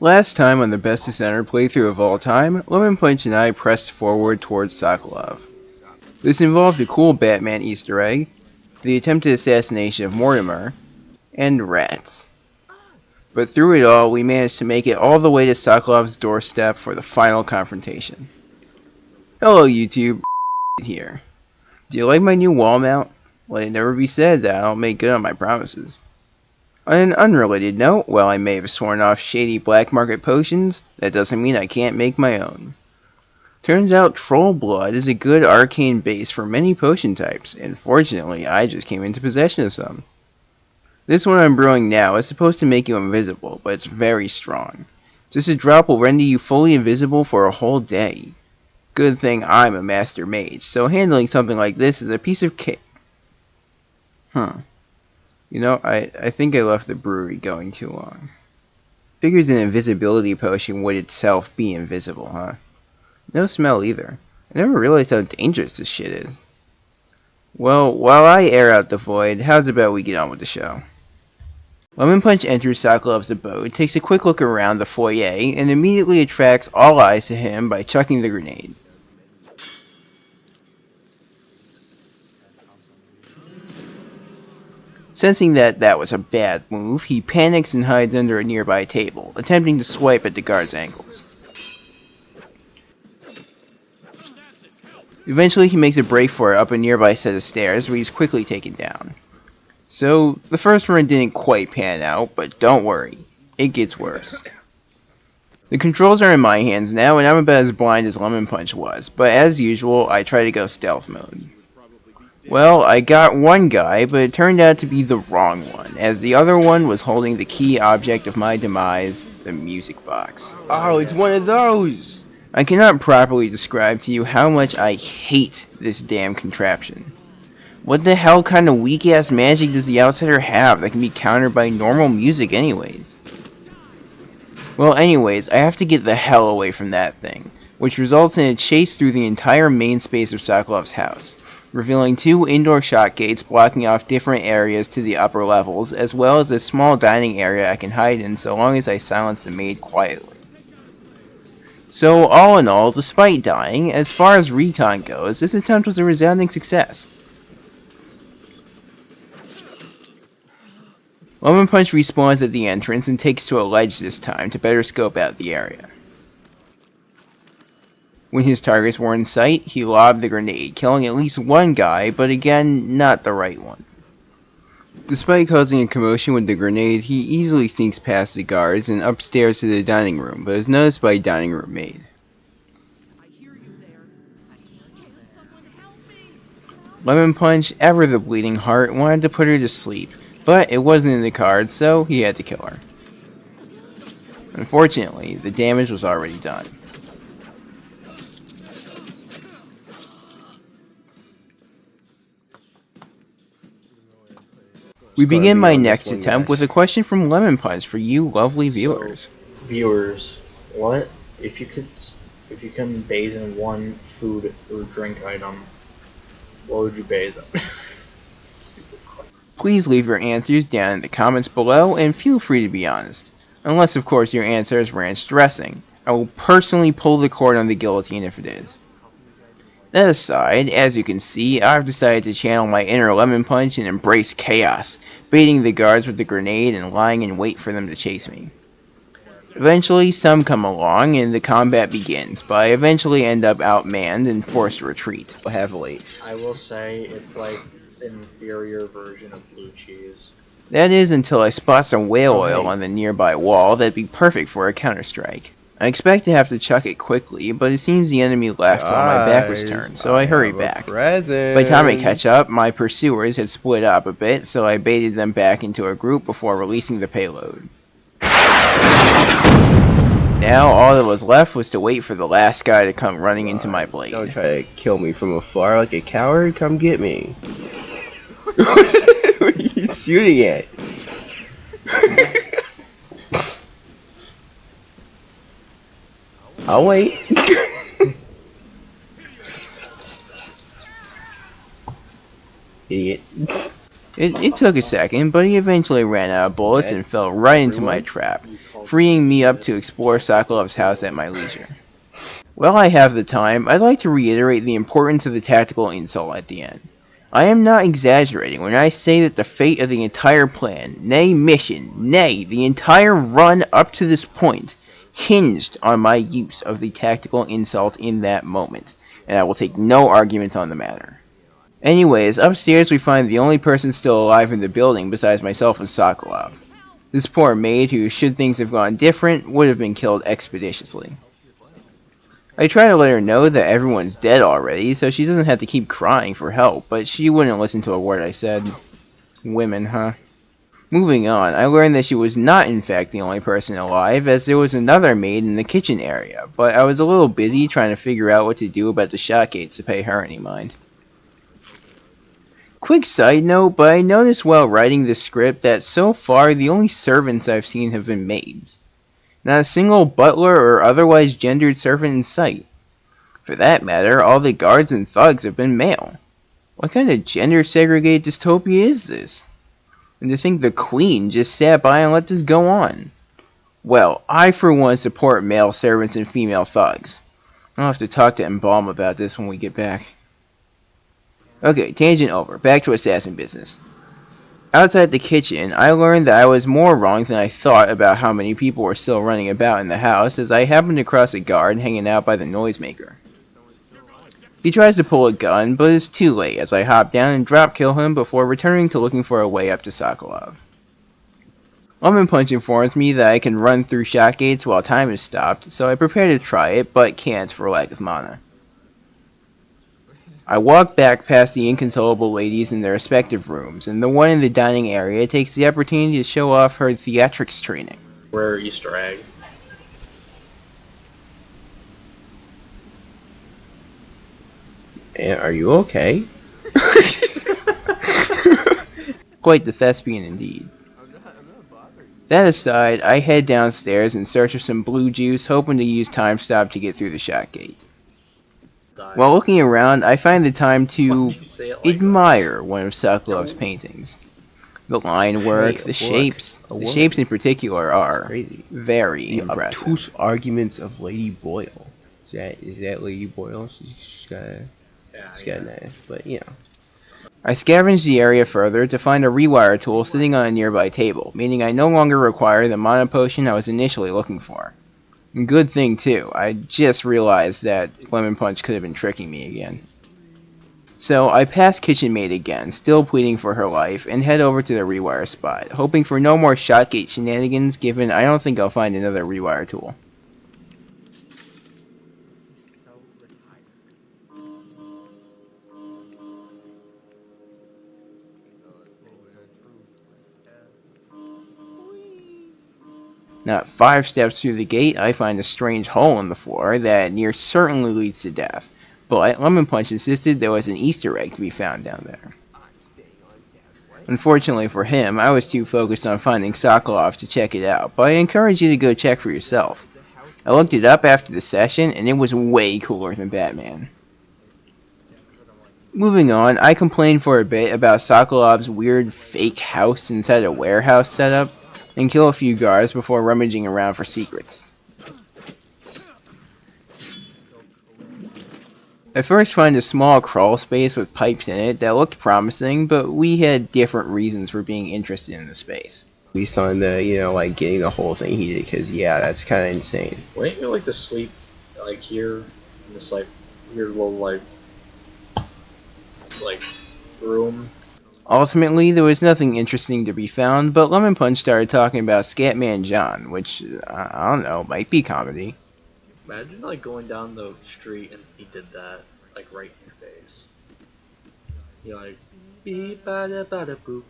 Last time on the best Dishonored playthrough of all time, Lemon Punch and I pressed forward towards Sokolov. This involved a cool Batman Easter egg, the attempted assassination of Mortimer, and rats. But through it all, we managed to make it all the way to Sokolov's doorstep for the final confrontation. Hello YouTube, here. Do you like my new wall mount? Let it never be said that I don't make good on my promises. On an unrelated note, while I may have sworn off shady black market potions, that doesn't mean I can't make my own. Turns out Troll Blood is a good arcane base for many potion types, and fortunately I just came into possession of some. This one I'm brewing now is supposed to make you invisible, but it's very strong. Just a drop will render you fully invisible for a whole day. Good thing I'm a master mage, so handling something like this is a piece of cake. You know, I think I left the brewery going too long. Figures an invisibility potion would itself be invisible, huh? No smell either. I never realized how dangerous this shit is. Well, while I air out the void, how's about we get on with the show? Lemon Punch enters Sokolov's abode, takes a quick look around the foyer, and immediately attracts all eyes to him by chucking the grenade. Sensing that that was a bad move, he panics and hides under a nearby table, attempting to swipe at the guard's ankles. Eventually, he makes a break for it up a nearby set of stairs, where he's quickly taken down. So, the first run didn't quite pan out, but don't worry, it gets worse. The controls are in my hands now, and I'm about as blind as Lemon Punch was, but as usual, I try to go stealth mode. Well, I got one guy, but it turned out to be the wrong one, as the other one was holding the key object of my demise, the music box. Oh, it's one of those! I cannot properly describe to you how much I hate this damn contraption. What the hell kind of weak-ass magic does the outsider have that can be countered by normal music anyways? Well, anyways, I have to get the hell away from that thing, which results in a chase through the entire main space of Sokolov's house, revealing 2 indoor shot gates blocking off different areas to the upper levels, as well as a small dining area I can hide in so long as I silence the maid quietly. So, all in all, despite dying, as far as recon goes, this attempt was a resounding success. Lemon Punch respawns at the entrance and takes to a ledge this time to better scope out the area. When his targets were in sight, he lobbed the grenade, killing at least one guy, but again, not the right one. Despite causing a commotion with the grenade, he easily sneaks past the guards and upstairs to the dining room, but is noticed by a dining room maid. Lemon Punch, ever the bleeding heart, wanted to put her to sleep, but it wasn't in the cards, so he had to kill her. Unfortunately, the damage was already done. We begin my next attempt with a question from Lemon Punch for you lovely viewers. So, viewers, what if you can bathe in one food or drink item, what would you bathe in? Please leave your answers down in the comments below and feel free to be honest. Unless of course your answer is ranch dressing. I will personally pull the cord on the guillotine if it is. That aside, as you can see, I've decided to channel my inner Lemon Punch and embrace chaos, baiting the guards with the grenade and lying in wait for them to chase me. Eventually, some come along and the combat begins, but I eventually end up outmanned and forced to retreat heavily. I will say it's like an inferior version of blue cheese. That is until I spot some whale oil on the nearby wall that'd be perfect for a counter-strike. I expect to have to chuck it quickly, but it seems the enemy left while my back was turned, so I hurry back. By the time I catch up, my pursuers had split up a bit, so I baited them back into a group before releasing the payload. Now, all that was left was to wait for the last guy to come running into my blade. Don't try to kill me from afar like a coward, come get me. What are you shooting at? I'll wait. Idiot. It took a second, but he eventually ran out of bullets and fell right into my trap. freeing me up to explore Sokolov's house at my leisure. While I have the time, I'd like to reiterate the importance of the tactical insult at the end. I am not exaggerating when I say that the fate of the entire plan, nay mission, nay the entire run up to this point, hinged on my use of the tactical insult in that moment, and I will take no argument on the matter. Anyways, upstairs we find the only person still alive in the building besides myself and Sokolov. This poor maid who, should things have gone different, would have been killed expeditiously. I try to let her know that everyone's dead already, so she doesn't have to keep crying for help, but she wouldn't listen to a word I said. Women, huh? Moving on, I learned that she was not in fact the only person alive, as there was another maid in the kitchen area, but I was a little busy trying to figure out what to do about the shot gates to pay her any mind. Quick side note, but I noticed while writing this script that so far the only servants I've seen have been maids. Not a single butler or otherwise gendered servant in sight. For that matter, all the guards and thugs have been male. What kind of gender-segregated dystopia is this? And to think the Queen just sat by and let this go on. Well, I for one support male servants and female thugs. I'll have to talk to Embalm about this when we get back. Okay, tangent over. Back to assassin business. Outside the kitchen, I learned that I was more wrong than I thought about how many people were still running about in the house, as I happened across a guard hanging out by the noisemaker. He tries to pull a gun, but it's too late as I hop down and drop kill him before returning to looking for a way up to Sokolov. Lemon Punch informs me that I can run through shot gates while time is stopped, so I prepare to try it, but can't for lack of mana. I walk back past the inconsolable ladies in their respective rooms, and the one in the dining area takes the opportunity to show off her theatrics training. Rare Easter egg. Are you okay? Quite the thespian indeed. That aside, I head downstairs in search of some blue juice, hoping to use time stop to get through the shot gate. While looking around, I find the time to admire one of Sokolov's paintings. The line work, the shapes in particular are Crazy. very The impressive. obtuse arguments of Lady Boyle. Is that Lady Boyle? She's got an ass, but you know. I scavenge the area further to find a rewire tool sitting on a nearby table, meaning I no longer require the mana potion I was initially looking for. Good thing too, I just realized that Lemon Punch could have been tricking me again. So I pass Kitchen Maid again, still pleading for her life, and head over to the rewire spot, hoping for no more shotgate shenanigans given I don't think I'll find another rewire tool. Not 5 steps through the gate, I find a strange hole in the floor that near certainly leads to death, but Lemon Punch insisted there was an Easter egg to be found down there. Unfortunately for him, I was too focused on finding Sokolov to check it out, but I encourage you to go check for yourself. I looked it up after the session, and it was way cooler than Batman. Moving on, I complained for a bit about Sokolov's weird fake house inside a warehouse setup, and kill a few guards before rummaging around for secrets. I first find a small crawl space with pipes in it that looked promising, but we had different reasons for being interested in the space. We saw in the, like getting the whole thing heated, because yeah, that's kind of insane. Wouldn't you like to sleep, like here, in this like weird little like room? Ultimately, there was nothing interesting to be found, but Lemon Punch started talking about Scatman John, which, I don't know, might be comedy. Imagine like going down the street and he did that, like right in your face. You're like, beep bada bada boop,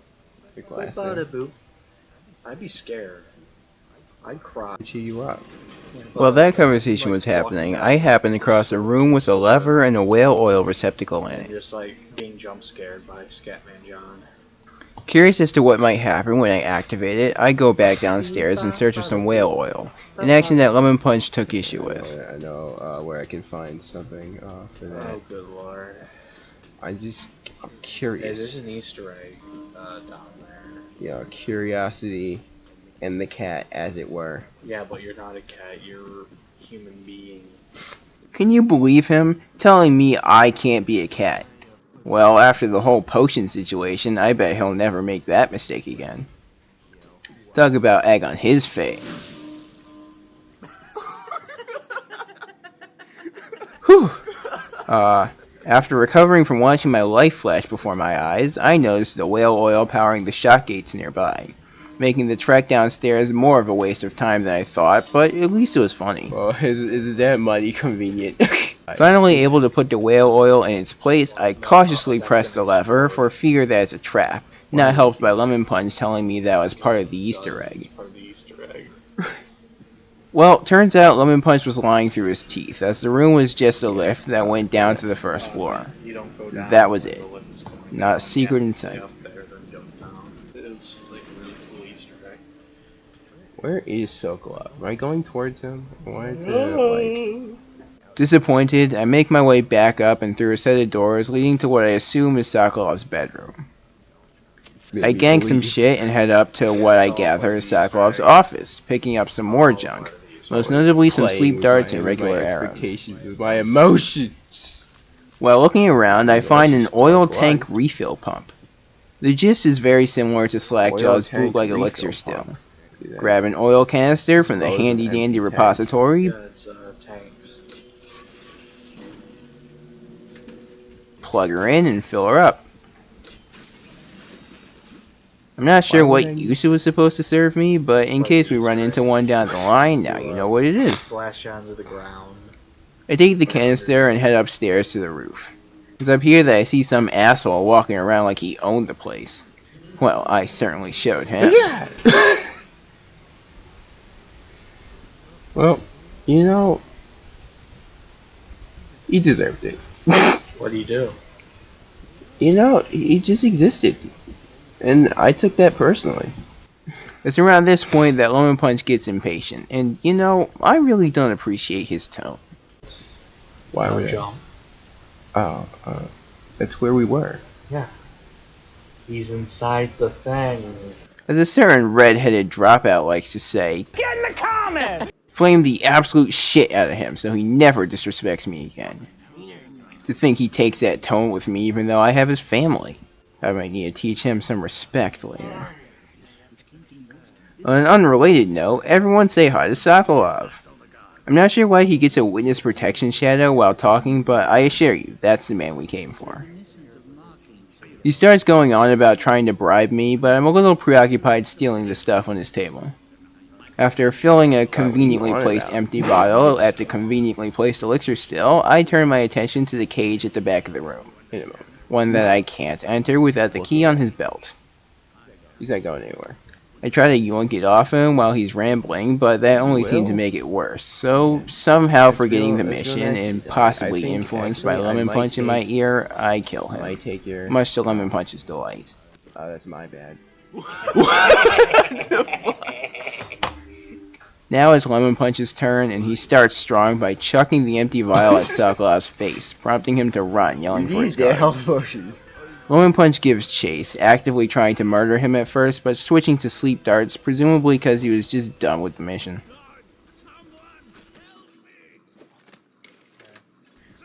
The boop classic. bada boop. I'd be scared. I'd cry. Cheer you up. While that conversation was happening, I happened across a room with a lever and a whale oil receptacle in And it. just like being jump scared by Scatman John. Curious as to what might happen when I activate it, I go back downstairs in search of some whale oil, an action that Lemon Punch took issue with. I know where I can find something for that. Oh good lord. I'm Hey, there's curious. an Easter egg down there. Curiosity and the cat, as it were. Yeah, but you're not a cat. You're a human being. Can you believe him? Telling me I can't be a cat. Well, after the whole potion situation, I bet he'll never make that mistake again. Talk about egg on his face. Whew. After recovering from watching my life flash before my eyes, I noticed the whale oil powering the shot gates nearby, making the trek downstairs more of a waste of time than I thought, but at least it was funny. Well, is that mighty convenient? Finally able to put the whale oil in its place, I cautiously pressed the lever for fear that it's a trap, not helped by Lemon Punch telling me that was part of the Easter egg. Well, turns out Lemon Punch was lying through his teeth, as the room was just a lift that went down to the first floor. That was it. Not a secret in sight. Where is Sokolov? Am I going towards him? I wanted to, Disappointed, I make my way back up and through a set of doors leading to what I assume is Sokolov's bedroom. I gang some shit and head up to what I gather is Sokolov's office, picking up some more junk, most notably some sleep darts and regular arrows. With my emotions. While looking around, I find an oil tank refill pump. The gist is very similar to Slackjaw's bootleg elixir still. Grab an oil canister from the handy dandy repository, plug her in and fill her up. I'm not sure what use it was supposed to serve me, but in case we run into one down the line, now you know what it is. Splash onto the ground. I take the canister and head upstairs to the roof. It's up here that I see some asshole walking around like he owned the place. Well, I certainly showed him. Well, you know, he deserved it. What do you do? You know, he just existed. And I took that personally. It's around this point that Lemon Punch gets impatient, and you know, I really don't appreciate his tone. Why would jump? That's where we were. Yeah. He's inside the thing. As a certain red-headed dropout likes to say, "Get in the comments!" Flame the absolute shit out of him so he never disrespects me again. To think he takes that tone with me even though I have his family. I might need to teach him some respect later. On an unrelated note, everyone say hi to Sokolov. I'm not sure why he gets a witness protection shadow while talking, but I assure you, that's the man we came for. He starts going on about trying to bribe me, but I'm a little preoccupied stealing the stuff on his table. After filling a conveniently placed empty bottle at the conveniently placed elixir still, I turn my attention to the cage at the back of the room. One that I can't enter without the key on his belt. He's not going anywhere. I try to yoink it off him while he's rambling, but that only seemed to make it worse. So, somehow forgetting the mission and possibly influenced by Lemon Punch in my ear, I kill him. Much to Lemon Punch's delight. Oh, that's my bad. Now it's Lemon Punch's turn, and he starts strong by chucking the empty vial at Sokolov's face, prompting him to run, yelling for his guards. Lemon Punch gives chase, actively trying to murder him at first, but switching to sleep darts, presumably because he was just done with the mission.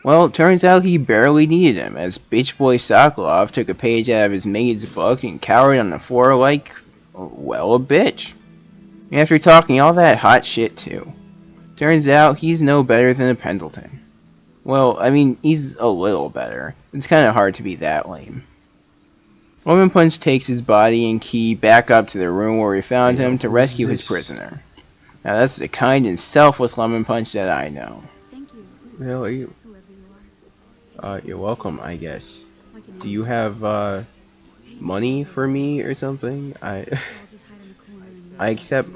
Well, it turns out he barely needed him, as bitch boy Sokolov took a page out of his maid's book and cowered on the floor like, well, a bitch. After talking all that hot shit too. Turns out he's no better than a Pendleton. Well, I mean, he's a little better. It's kinda hard to be that lame. Lemon Punch takes his body and key back up to the room where we found him to rescue his prisoner. Now that's the kind and selfless Lemon Punch that I know. Thank you. Really? Whoever you are. You're welcome, I guess. Do you have, money for me or something? I'll just hide in the corner and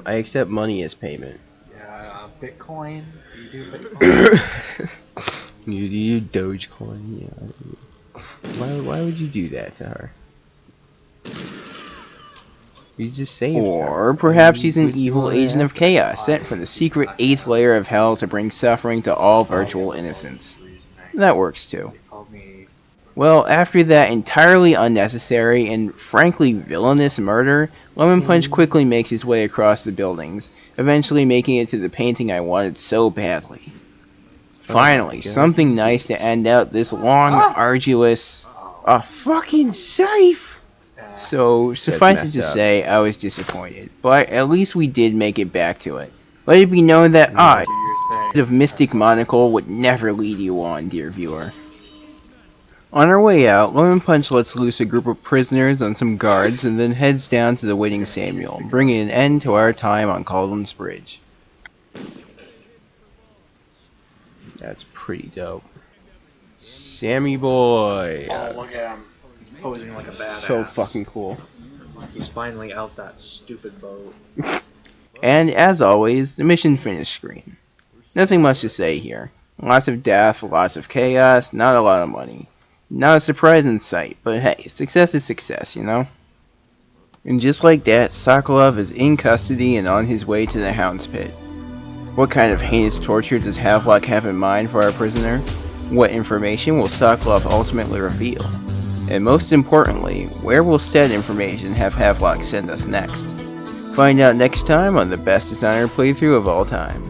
I accept money as payment. Yeah, Bitcoin. You do Bitcoin. You Dogecoin, yeah. Why would you do that to her? You just saved her. Or perhaps he's an evil agent of chaos, sent from the secret 8th layer of hell to bring suffering to all virtual innocents. That works too. They called me Well, after that entirely unnecessary and frankly villainous murder, Lemon Punch quickly makes his way across the buildings, eventually making it to the painting I wanted so badly. Finally, God. something nice to end out this long, arduous... A fucking safe! So, suffice it messed to up. say, I was disappointed, but at least we did make it back to it. Let it be known that I, Do your thing. of Mystic Monocle, would never lead you on, dear viewer. On our way out, Lemon Punch lets loose a group of prisoners on some guards and then heads down to the waiting Samuel, bringing an end to our time on Cauldron's Bridge. That's pretty dope. Sammy boy. Oh, look at him. He's posing like a badass. So fucking cool. He's finally out that stupid boat. And as always, the mission finish screen. Nothing much to say here. Lots of death, lots of chaos, not a lot of money. Not a surprise in sight, but hey, success is success, you know? And just like that, Sokolov is in custody and on his way to the Hound's Pit. What kind of heinous torture does Havelock have in mind for our prisoner? What information will Sokolov ultimately reveal? And most importantly, where will said information have Havelock send us next? Find out next time on the best Dishonored playthrough of all time.